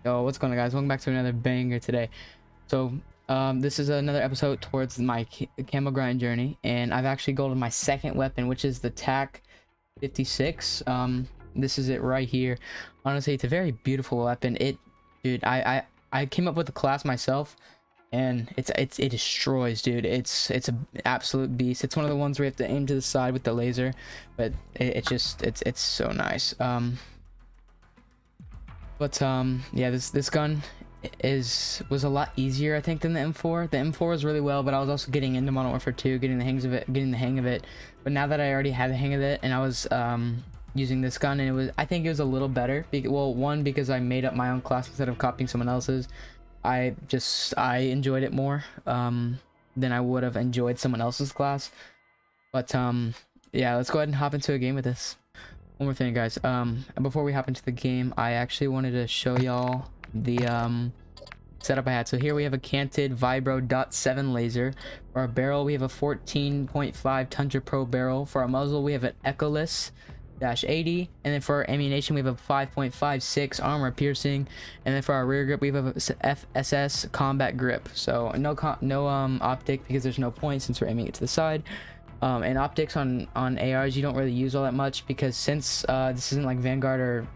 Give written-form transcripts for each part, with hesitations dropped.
Yo, what's going on, guys? Welcome back to another banger today. So this is another episode towards my camo grind journey, and I've actually golded my second weapon, which is the TAQ-56. This is it right here. Honestly, it's a very beautiful weapon. Dude, I came up with the class myself, and it destroys, dude. It's an absolute beast. It's one of the ones where you have to aim to the side with the laser, but it's so nice. Yeah, this gun was a lot easier, I think, than the M4. The M4 was really well, but I was also getting into Modern Warfare 2, getting the hang of it. But now that I already had the hang of it, and I was using this gun, and I think it was a little better. Well, one, because I made up my own class instead of copying someone else's. I enjoyed it more than I would have enjoyed someone else's class. But yeah, let's go ahead and hop into a game with this. One more thing, guys. Before we hop into the game, I actually wanted to show y'all the setup I had. So here we have a canted Vibro .7 laser. For our barrel, we have a 14.5 Tundra Pro barrel. For our muzzle, we have an Echoless -80, and then for our ammunition, we have a 5.56 armor piercing, and then for our rear grip, we have a FSS combat grip. So no optic, because there's no point since we're aiming it to the side. And optics on ARs you don't really use all that much, because since this isn't like Vanguard, or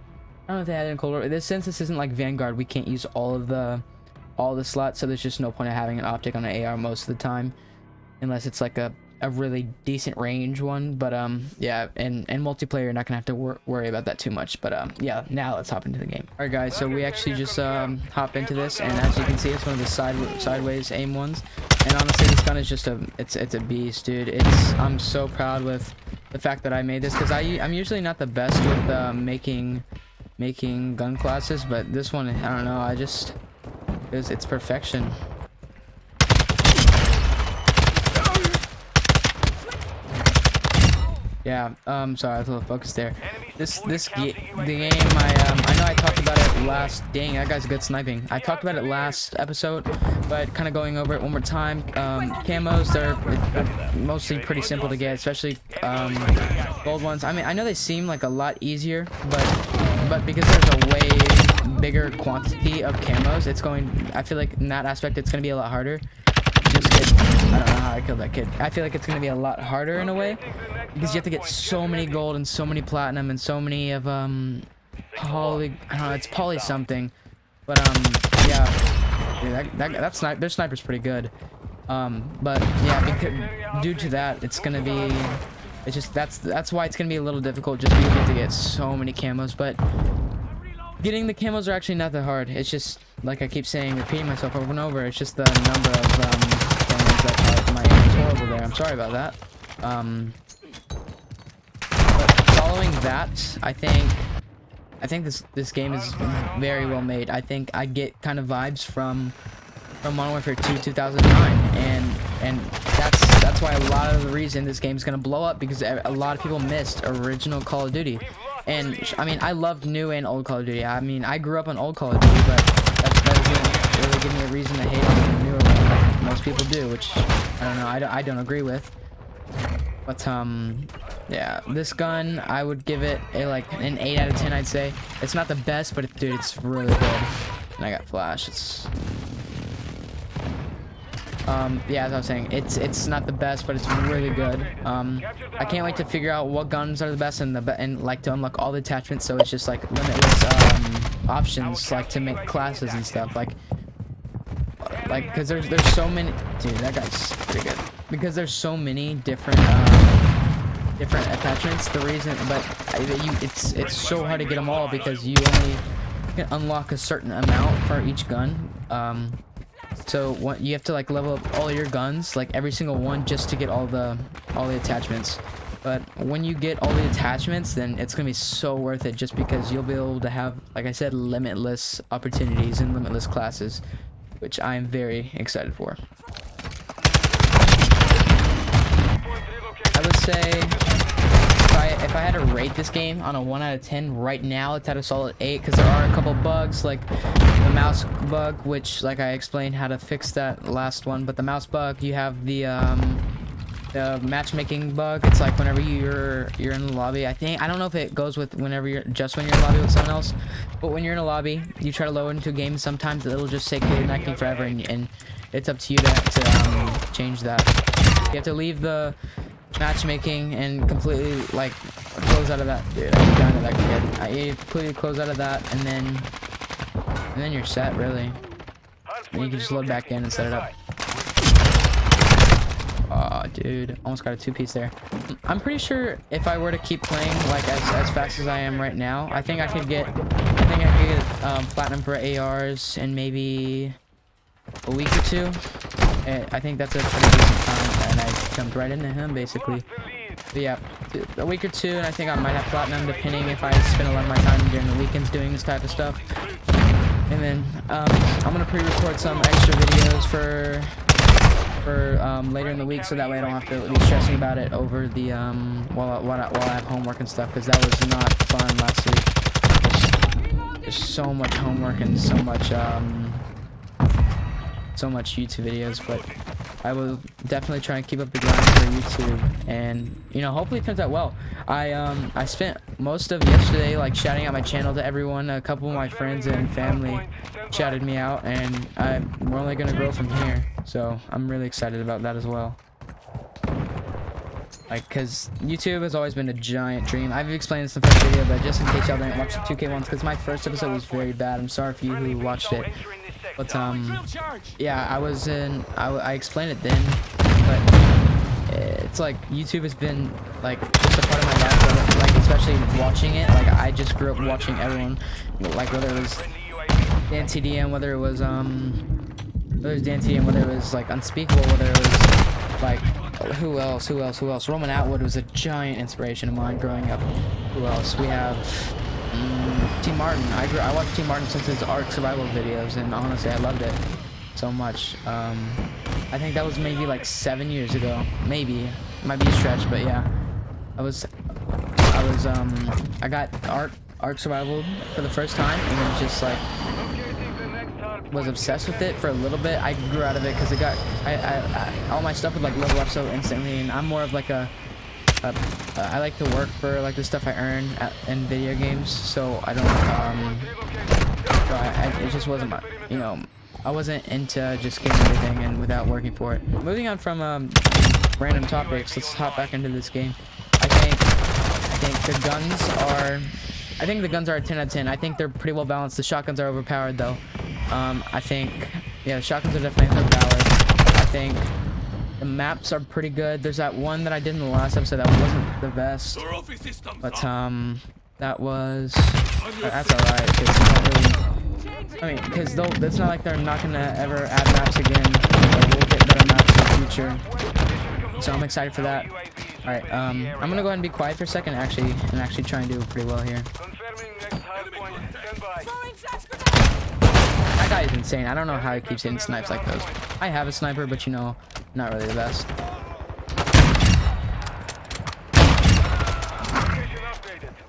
I don't know if they had it in Cold War. Since this isn't like Vanguard, we can't use all the slots, so there's just no point of having an optic on an AR most of the time, unless it's like a really decent range one. But yeah, and multiplayer, you're not gonna have to worry about that too much. But yeah, now let's hop into the game. All right, guys, so we actually just hop into this, and as you can see, it's one of the sideways aim ones. And honestly, this gun is just it's a beast, dude. I'm so proud with the fact that I made this, because I'm usually not the best with making gun classes, but this one, I don't know, it's perfection. Yeah, sorry, I was a little focused there. The game, I know I talked about it last. Dang, that guy's good sniping. I talked about it last episode, but kind of going over it one more time. Camos, they're mostly pretty simple to get, especially gold ones. I mean, I know they seem like a lot easier, but because there's a way bigger quantity of camos, I feel like in that aspect, it's gonna be a lot harder. I don't know how I killed that kid. I feel like it's gonna be a lot harder in a way, because you have to get so many gold and so many platinum and so many of poly. I don't know, it's poly something, but yeah, dude, their sniper's pretty good. But yeah, because due to that, that's why it's gonna be a little difficult, just because you have to get so many camos. But getting the camos are actually not that hard. It's just, like I keep saying, repeating myself over and over, it's just the number of camos. That's how my aim is horrible there. I'm sorry about that. But following that, I think this game is very well made. I think I get kind of vibes from Modern Warfare 2 2009, and that's why a lot of the reason this game is gonna blow up, because a lot of people missed original Call of Duty. And I mean, I loved new and old Call of Duty. I mean, I grew up on old Call of Duty, but that doesn't really give me a reason to hate on the newer one like most people do, which I don't know, I don't agree with. But yeah, this gun, I would give it like an 8 out of 10, I'd say. It's not the best, but dude, it's really good. And I got flash. Yeah, as I was saying, it's not the best, but it's really good. I can't wait to figure out what guns are the best, and like to unlock all the attachments, so it's just like limitless options, like to make classes and stuff, like because there's so many. Dude, that guy's pretty good, because there's so many different attachments. The reason, but it's so hard to get them all, because you only can unlock a certain amount for each gun. So you have to like level up all your guns, like every single one, just to get all the attachments. But when you get all the attachments, then it's gonna be so worth it, just because you'll be able to have, like I said, limitless opportunities and limitless classes, which I am very excited for. I would say if I had to rate this game on a 1 out of 10 right now, it's at a solid 8, because there are a couple bugs, like the mouse bug, which, like I explained how to fix that last one. But the mouse bug, you have the the matchmaking bug. It's like whenever you're in the lobby. I don't know if it goes with whenever you're just when you're in a lobby with someone else, but when you're in a lobby, you try to load into a game. Sometimes it'll just say connecting forever, and it's up to you to change that. You have to leave the matchmaking and completely like close out of that. Dude, I'm down to that kid. You completely close out of that, and then you're set really. And you can just load back in and set it up. Oh, dude, almost got a 2-piece there. I'm pretty sure if I were to keep playing like as fast as I am right now, I think I could get platinum for ARs in maybe a week or two. I think that's a pretty decent time, and I jumped right into him basically. But yeah, a week or two, and I think I might have platinum depending if I spend a lot of my time during the weekends doing this type of stuff. And then I'm gonna pre-record some extra videos for later in the week, so that way I don't have to be stressing about it over the while I have homework and stuff, because that was not fun last week. There's so much homework and so much YouTube videos, but I will definitely try and keep up the grind for YouTube, and you know, hopefully it turns out well. I spent most of yesterday like shouting out my channel to everyone. A couple of my friends and family shouted me out, and we're only gonna grow from here, so I'm really excited about that as well. Like, cause YouTube has always been a giant dream. I've explained this in the first video, but just in case y'all didn't watch the 2K ones, because my first episode was very bad. I'm sorry for you who watched it. But yeah, I explained it then, but it's like YouTube has been like just a part of my life, like especially watching it. Like I just grew up watching everyone, like whether it was Dan TDM, whether it was whether it was like Unspeakable, whether it was like who else? Roman Atwood was a giant inspiration of mine growing up. Who else? We have T. Martin. I watched T. Martin since his Ark survival videos, and honestly I loved it so much. I think that was maybe like 7 years ago, maybe, might be a stretch, but yeah, I got Ark survival for the first time, and then just like was obsessed with it for a little bit. I grew out of it because it got all my stuff would like level up so instantly, and I'm more of like I like to work for like the stuff I earn in video games, so I don't it just wasn't my, you know, I wasn't into just getting everything and without working for it. Moving on from random topics, let's hop back into this game. I think the guns are a 10 out of 10. I think they're pretty well balanced. The shotguns are overpowered though. I think, yeah, the shotguns are definitely overpowered. I think the maps are pretty good. There's that one that I did in the last episode that wasn't the best, but that's alright. I mean, because it's not like they're not gonna ever add maps again. We'll get better maps in the future, so I'm excited for that. All right, I'm gonna go ahead and be quiet for a second, and actually try and do pretty well here. That guy is insane. I don't know how he keeps hitting snipes like those. I have a sniper, but you know, not really the best.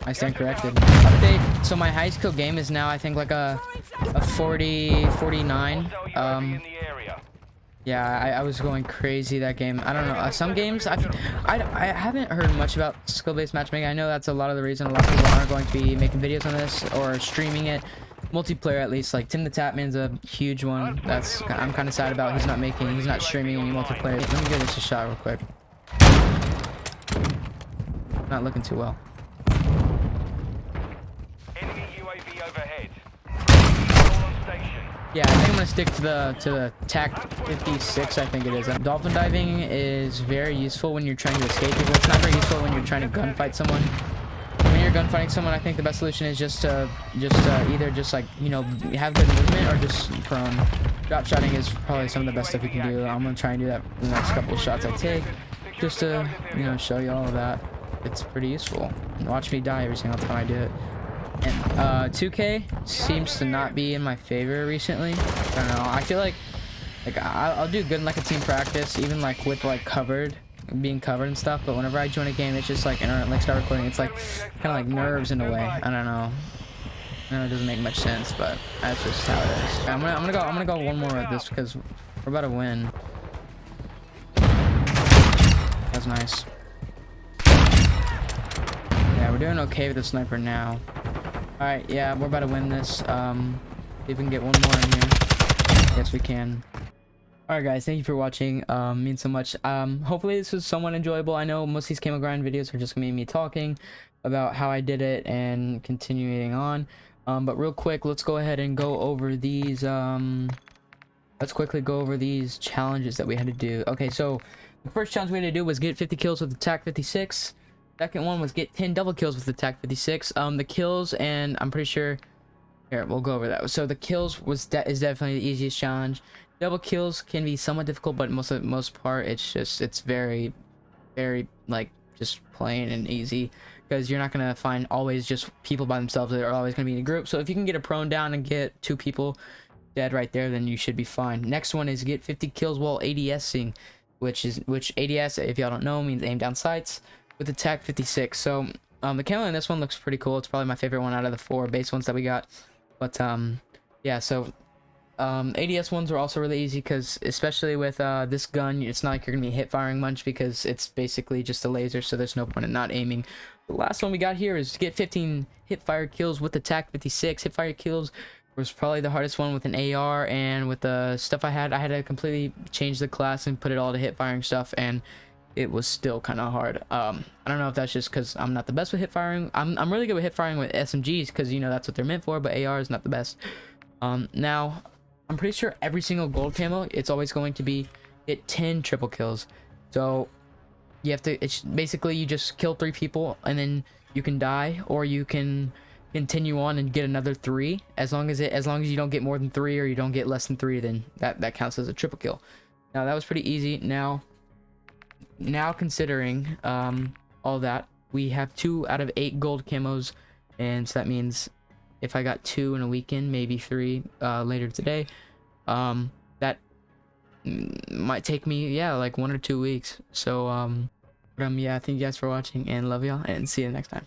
I stand corrected. Update. So my high skill game is now, I think, like a 49. Yeah, I was going crazy that game. I don't know. Some games, I haven't heard much about skill-based matchmaking. I know that's a lot of the reason a lot of people aren't going to be making videos on this or streaming it. Multiplayer, at least. Like Tim the Tapman's a huge one. I'm kind of sad about. He's not streaming any multiplayer. Let me give this a shot real quick. Not looking too well. Yeah, I think I'm gonna stick to the TAQ-56. I think it is. Dolphin diving is very useful when you're trying to escape people. It's not very useful when you're trying to gunfight someone. When you're gunfighting someone, I think the best solution is just either just like, you know, have good movement or just prone. Drop shotting is probably some of the best stuff you can do. I'm gonna try and do that in the next couple of shots I take, just to, you know, show you all of that. It's pretty useful. Watch me die every single time I do it. And 2K seems to not be in my favor recently. I don't know. I feel like I'll do good in like a team practice, even like with like being covered and stuff. But whenever I join a game, it's just like start recording. It's like kind of like nerves in a way. I don't know. I know it doesn't make much sense, but that's just how it is. I'm gonna go one more with this because we're about to win. That's was nice. Yeah, we're doing okay with the sniper now. Alright, yeah, we're about to win this. See if we can get one more in here. Yes, we can. Alright guys, thank you for watching. Means so much. Hopefully this was somewhat enjoyable. I know most of these camo grind videos are just gonna be me talking about how I did it and continuing on. But real quick, let's go ahead and go over these let's quickly go over these challenges that we had to do. Okay, so the first challenge we had to do was get 50 kills with the TAQ-56. Second one was get 10 double kills with the TAQ-56. The kills, and I'm pretty sure here we'll go over that. So the kills is definitely the easiest challenge. Double kills can be somewhat difficult, but most part it's very like just plain and easy, because you're not gonna find always just people by themselves that are always gonna be in a group. So if you can get a prone down and get 2 people dead right there, then you should be fine. Next one is get 50 kills while ADSing, which ADS, if y'all don't know, means aim down sights with the TAQ-56. So the camo in this one looks pretty cool. It's probably my favorite one out of the 4 base ones that we got. But yeah, so ADS ones are also really easy, because especially with this gun, it's not like you're gonna be hip firing much, because it's basically just a laser, so there's no point in not aiming. The last one we got here is to get 15 hip fire kills with the TAQ-56. Hip fire kills was probably the hardest one with an AR, and with the stuff I had to completely change the class and put it all to hip firing stuff, and it was still kind of hard. I don't know if that's just because I'm not the best with hip firing. I'm really good with hip firing with SMGs, because you know that's what they're meant for, but AR is not the best. Now I'm pretty sure every single gold camo, it's always going to be get 10 triple kills. So you have to, it's basically you just kill 3 people and then you can die, or you can continue on and get another 3. As long as you don't get more than 3, or you don't get less than 3, then that counts as a triple kill. Now that was pretty easy. Now considering all that, we have 2 out of 8 gold camos, and so that means if I got 2 in a weekend, maybe 3 later today, that might take me, yeah, like 1 or 2 weeks. So yeah, thank you guys for watching, and love y'all, and see you next time.